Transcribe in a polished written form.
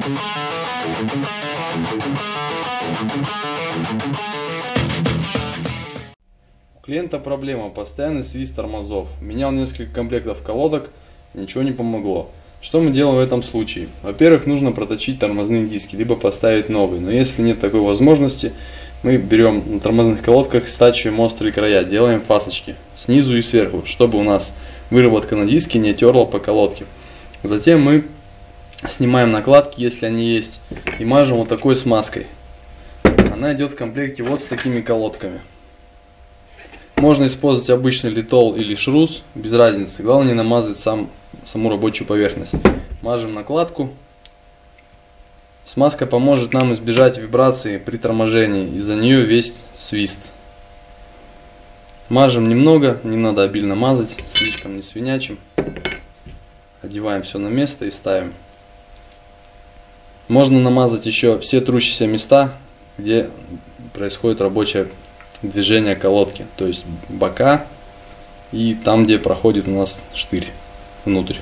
У клиента проблема, постоянный свист тормозов. Менял несколько комплектов колодок, ничего не помогло. Что мы делаем в этом случае? Во-первых, нужно проточить тормозные диски, либо поставить новые. Но если нет такой возможности, мы берем на тормозных колодках, стачиваем острые края, делаем фасочки снизу и сверху, чтобы у нас выработка на диске не терла по колодке. Затем мы снимаем накладки, если они есть, и мажем вот такой смазкой. Она идет в комплекте вот с такими колодками. Можно использовать обычный литол или шрус, без разницы. Главное не намазать саму рабочую поверхность. Мажем накладку. Смазка поможет нам избежать вибрации при торможении. Из-за нее весь свист. Мажем немного, не надо обильно мазать, слишком не свинячим. Одеваем все на место и ставим. Можно намазать еще все трущиеся места, где происходит рабочее движение колодки, то есть бока и там, где проходит у нас штырь внутрь.